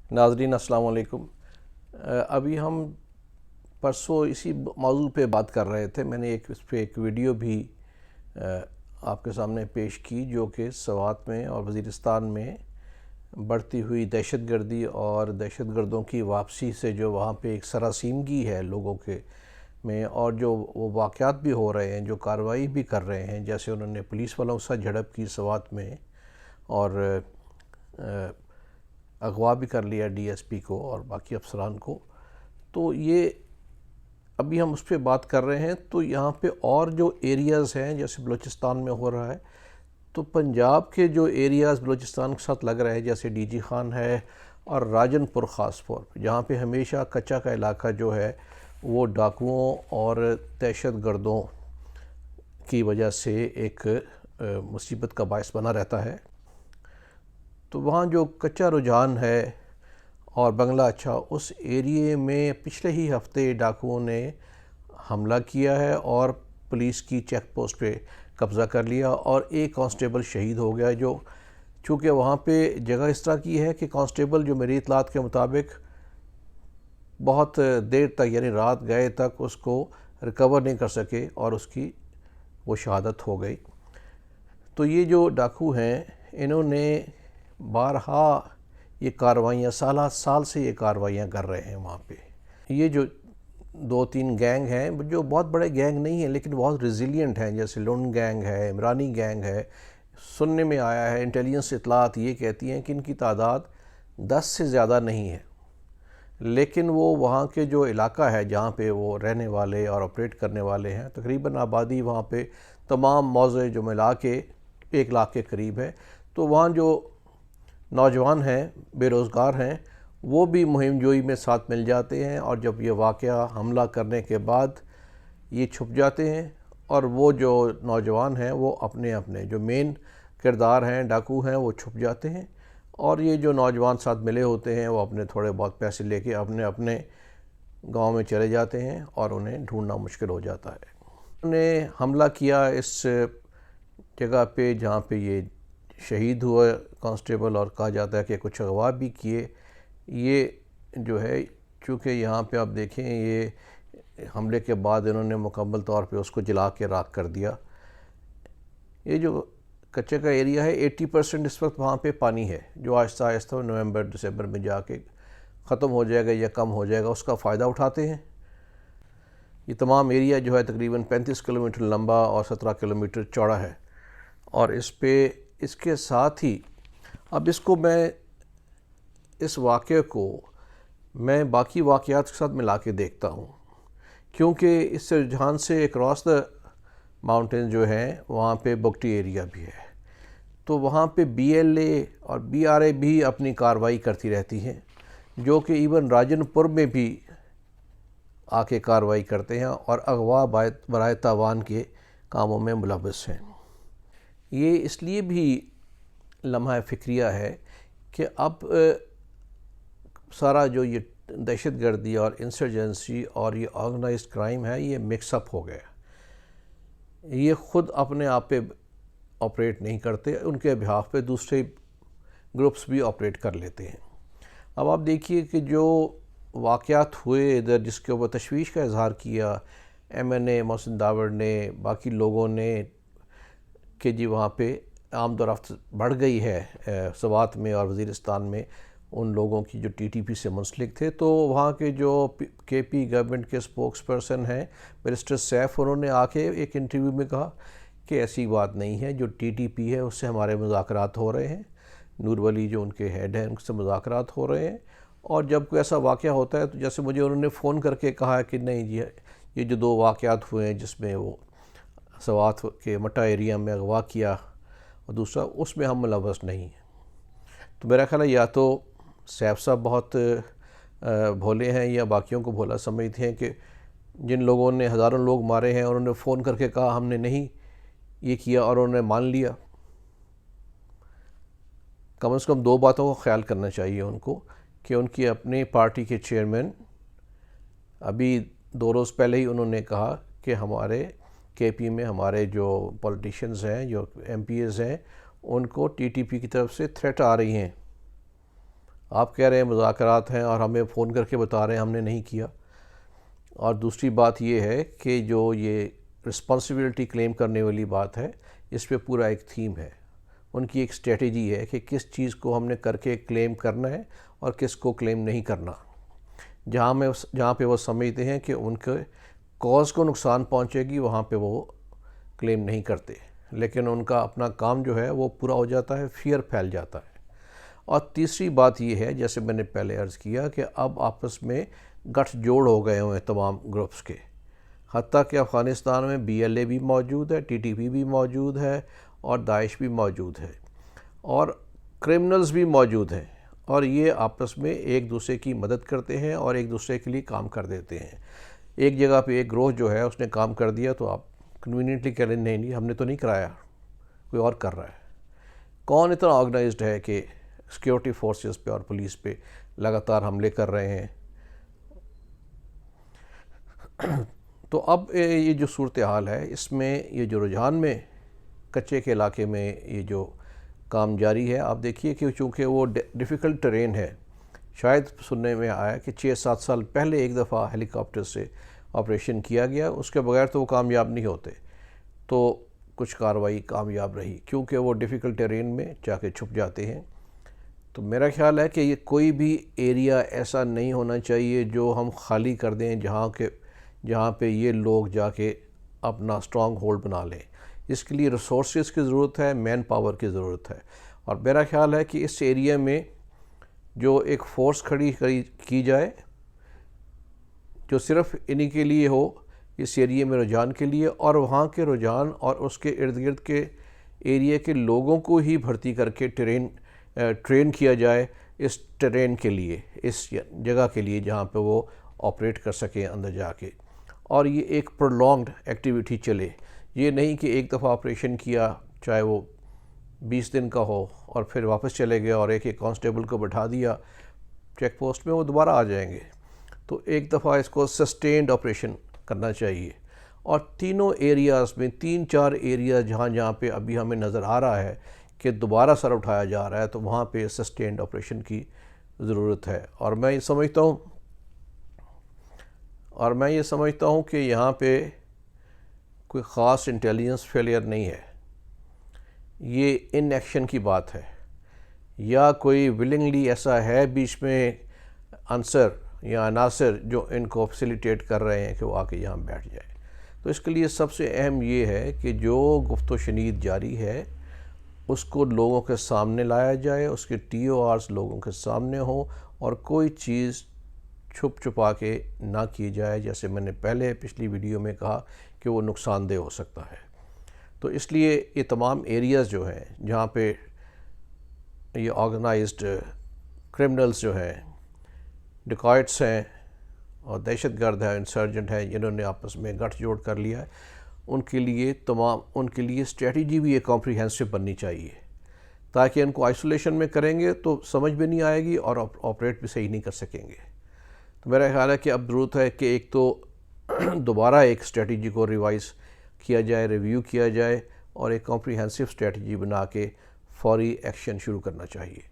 नाज़रीन अस्सलाम वालेकुम। अभी हम परसों इसी मौजू पे बात कर रहे थे। मैंने इस पे एक वीडियो भी आपके सामने पेश की जो कि सवात में और वज़ीरिस्तान में बढ़ती हुई दहशतगर्दी और दहशतगर्दों की वापसी से जो वहाँ पे एक सरासीमगी है लोगों के में, और जो वो वाक़यात भी हो रहे हैं, जो कार्रवाई भी कर रहे हैं, जैसे उन्होंने पुलिस वालों के साथ झड़प की सवात में और अगवा भी कर लिया डीएसपी को और बाकी अफसरान को। तो ये अभी हम उस पर बात कर रहे हैं। तो यहाँ पे और जो एरियाज़ हैं जैसे बलूचिस्तान में हो रहा है, तो पंजाब के जो एरियाज़ बलूचिस्तान के साथ लग रहे हैं जैसे डीजी खान है और राजनपुर ख़ास तौर पर, जहाँ पे हमेशा कच्चा का इलाका जो है वो डाकुओं और दहशतगर्दों की वजह से एक मुसीबत का बायस बना रहता है। तो वहाँ जो कच्चा रुझान है और बंगला अच्छा, उस एरिए में पिछले ही हफ्ते डाकुओं ने हमला किया है और पुलिस की चेक पोस्ट पे कब्ज़ा कर लिया और एक कांस्टेबल शहीद हो गया। जो चूँकि वहाँ पे जगह इस तरह की है कि कांस्टेबल जो मेरी इतलात के मुताबिक बहुत देर तक यानी रात गए तक उसको रिकवर नहीं कर सके और उसकी वो शहादत हो गई। तो ये जो डाकू हैं इन्होंने बारहा ये कार्रवाइयाँ साल से ये कार्रवाइयाँ कर रहे हैं वहाँ पे। ये जो 2-3 गैंग हैं जो बहुत बड़े गैंग नहीं हैं लेकिन बहुत रिजिलियंट हैं, जैसे लुन गैंग है, इमरानी गैंग है। सुनने में आया है, इंटेलिजेंस इतलात ये कहती हैं कि इनकी तादाद 10 से ज़्यादा नहीं है, लेकिन वो वहाँ के जो इलाका है जहाँ पे वो रहने वाले और ऑपरेट करने वाले हैं, तकरीबन आबादी वहाँ पे तमाम मौज़े जो मिला के 1 लाख के करीब है। तो वहाँ जो नौजवान हैं, बेरोज़गार हैं, वो भी मुहिम जोई में साथ मिल जाते हैं और जब ये वाक़या हमला करने के बाद ये छुप जाते हैं और वो जो नौजवान हैं वो अपने अपने जो मेन किरदार हैं, डाकू हैं, वो छुप जाते हैं और ये जो नौजवान साथ मिले होते हैं वो अपने थोड़े बहुत पैसे लेके अपने अपने गांव में चले जाते हैं और उन्हें ढूंढना मुश्किल हो जाता है। उन्होंने हमला किया इस जगह पे जहाँ पे ये शहीद हुआ कांस्टेबल, और कहा जाता है कि कुछ अगवा भी किए। ये जो है चूँकि यहाँ पे आप देखें ये हमले के बाद इन्होंने मुकम्मल तौर पे उसको जला के राख कर दिया। ये जो कच्चे का एरिया है 80% इस वक्त वहाँ पे पानी है, जो आहिस्ता आहिस्ता नवंबर दिसंबर में जाके ख़त्म हो जाएगा या कम हो जाएगा, उसका फ़ायदा उठाते हैं। ये तमाम एरिया जो है तकरीबन 35 किलोमीटर लंबा और 17 किलोमीटर चौड़ा है और इसके साथ ही अब इसको मैं इस वाक़े को मैं बाकी वाक़यात के साथ मिला के देखता हूँ, क्योंकि इस रुझान से अक्रॉस द माउंटेन जो है वहाँ पे बुगटी एरिया भी है। तो वहाँ पे BLA और BRA भी अपनी कार्रवाई करती रहती हैं, जो कि इवन राजनपुर में भी आके कार्रवाई करते हैं और अगवा बराए तावान के कामों में मुलव्वस हैं। ये इसलिए भी लम्हा फ़िक्रिया है कि अब सारा जो ये दहशतगर्दी और इंसर्जेंसी और ये ऑर्गेनाइज्ड क्राइम है ये मिक्सअप हो गया। ये ख़ुद अपने आप पे ऑपरेट नहीं करते, उनके बिहाफ पे दूसरे ग्रुप्स भी ऑपरेट कर लेते हैं। अब आप देखिए कि जो वाक़यात हुए इधर, जिसके ऊपर तशवीश का इजहार किया MNA मोहसिन दावड़ ने, बाकी लोगों ने, कि जी वहाँ पे आमदोरफ्त बढ़ गई है सवात में और वज़ीरिस्तान में उन लोगों की जो TTP से मुंसलिक थे। तो वहाँ के जो KP गवर्नमेंट के स्पोक्स पर्सन हैं बैरिस्टर सैफ, उन्होंने आके एक इंटरव्यू में कहा कि ऐसी बात नहीं है, जो TTP है उससे हमारे मुज़ाकरात हो रहे हैं, नूर वली जो उनके हेड हैं उनसे मुज़ाकरात हो रहे हैं। और जब कोई ऐसा वाक़या होता है तो जैसे मुझे उन्होंने फ़ोन करके कहा कि नहीं जी, ये जो 2 वाक़यात हुए हैं जिसमें वो सवात के मट्टा एरिया में अगवा किया और दूसरा, उसमें हम मुलव्वस नहीं हैं। तो मेरा ख़्याल है या तो सैफ साहब बहुत भोले हैं या बाकियों को भोला समझते हैं कि जिन लोगों ने हज़ारों लोग मारे हैं उन्होंने फ़ोन करके कहा हमने नहीं ये किया और उन्होंने मान लिया। कम से कम 2 बातों का ख्याल करना चाहिए उनको कि उनकी अपनी पार्टी के चेयरमैन अभी 2 रोज़ पहले ही उन्होंने कहा कि हमारे KP में हमारे जो पॉलिटिशियंस हैं, जो MPs हैं, उनको TTP की तरफ से थ्रेट आ रही हैं। आप कह रहे हैं मुज़ाकरात हैं और हमें फ़ोन करके बता रहे हैं हमने नहीं किया। और दूसरी बात ये है कि जो ये रिस्पॉन्सिबिलिटी क्लेम करने वाली बात है, इस पे पूरा एक थीम है, उनकी एक स्ट्रेटजी है कि किस चीज़ को हमने करके क्लेम करना है और किस को क्लेम नहीं करना। जहाँ पे वो समझते हैं कि उनके कॉज को नुकसान पहुँचेगी, वहाँ पे वो क्लेम नहीं करते, लेकिन उनका अपना काम जो है वो पूरा हो जाता है, फियर फैल जाता है। और तीसरी बात ये है, जैसे मैंने पहले अर्ज़ किया, कि अब आपस में गठजोड़ हो गए हुए हैं तमाम ग्रुप्स के। हत्ता कि अफ़गानिस्तान में BLA भी मौजूद है, TTP भी मौजूद है और दाइश भी मौजूद है और क्रिमिनल्स भी मौजूद हैं, और ये आपस में एक दूसरे की मदद करते हैं और एक दूसरे के लिए काम कर देते हैं। एक जगह पे एक ग्रोह जो है उसने काम कर दिया तो आप कन्वीनियंटली कह रहे नहीं हमने तो नहीं कराया, कोई और कर रहा है। कौन इतना ऑर्गेनाइज्ड है कि सिक्योरिटी फोर्सेस पे और पुलिस पे लगातार हमले कर रहे हैं? तो अब ये जो सूरत हाल है, इसमें ये जो रुझान में कच्चे के इलाके में ये जो काम जारी है, आप देखिए कि चूँकि वो डिफ़िकल्ट टेरेन है, शायद सुनने में आया कि 6-7 साल पहले एक दफ़ा हेलीकॉप्टर से ऑपरेशन किया गया, उसके बगैर तो वो कामयाब नहीं होते। तो कुछ कार्रवाई कामयाब रही क्योंकि वो डिफ़िकल्ट टेरेन में जाके छुप जाते हैं। तो मेरा ख़्याल है कि ये कोई भी एरिया ऐसा नहीं होना चाहिए जो हम खाली कर दें, जहाँ पे ये लोग जाके अपना स्ट्रॉन्ग होल्ड बना लें। इसके लिए रिसोर्सेज की ज़रूरत है, मैन पावर की ज़रूरत है। और मेरा ख़्याल है कि इस एरिया में जो एक फ़ोर्स खड़ी की जाए जो सिर्फ़ इन्हीं के लिए हो, इस एरिया में रुझान के लिए, और वहाँ के रुझान और उसके इर्द गिर्द के एरिया के लोगों को ही भर्ती करके ट्रेन किया जाए इस टेरेन के लिए, इस जगह के लिए जहाँ पे वो ऑपरेट कर सकें अंदर जाके, और ये एक प्रोलॉन्ग्ड एक्टिविटी चले। ये नहीं कि एक दफ़ा ऑपरेशन किया, चाहे वो 20 दिन का हो, और फिर वापस चले गए और एक कांस्टेबल को बैठा दिया चेक पोस्ट में, वो दोबारा आ जाएंगे। तो एक दफ़ा इसको सस्टेन्ड ऑपरेशन करना चाहिए। और तीनों एरियाज़ में 3-4 एरिया जहाँ पे अभी हमें नज़र आ रहा है कि दोबारा सर उठाया जा रहा है, तो वहाँ पे सस्टेन्ड ऑपरेशन की ज़रूरत है। और मैं ये समझता हूँ कि यहाँ पे कोई ख़ास इंटेलिजेंस फेलियर नहीं है, ये इनएक्शन की बात है, या कोई विलिंगली ऐसा है बीच में आंसर या अनासर जो इनको फैसिलिटेट कर रहे हैं कि वो आके यहाँ बैठ जाए। तो इसके लिए सबसे अहम ये है कि जो गुफ्तो शनीद जारी है उसको लोगों के सामने लाया जाए, उसके TORs लोगों के सामने हो, और कोई चीज़ छुप छुपा के ना की जाए, जैसे मैंने पहले पिछली वीडियो में कहा कि वो नुकसानदेह हो सकता है। तो इसलिए ये तमाम एरियाज़ जो हैं जहाँ पे ये ऑर्गेनाइज्ड क्रिमिनल्स जो हैं, डिकॉइट्स हैं और दहशतगर्द हैं, इंसर्जेंट हैं, जिन्होंने आपस में गठजोड़ कर लिया है, उनके लिए स्ट्रेटजी भी एक कॉम्प्रिहेंसिव बननी चाहिए, ताकि इनको आइसोलेशन में करेंगे तो समझ भी नहीं आएगी और ऑपरेट भी सही नहीं कर सकेंगे। तो मेरा ख्याल है कि अब ज़रूरत है कि एक तो दोबारा एक स्ट्रेटजी को रिवाइज़ किया जाए, रिव्यू किया जाए, और एक कॉम्प्रिहेंसिव स्ट्रेटजी बना के फौरी एक्शन शुरू करना चाहिए।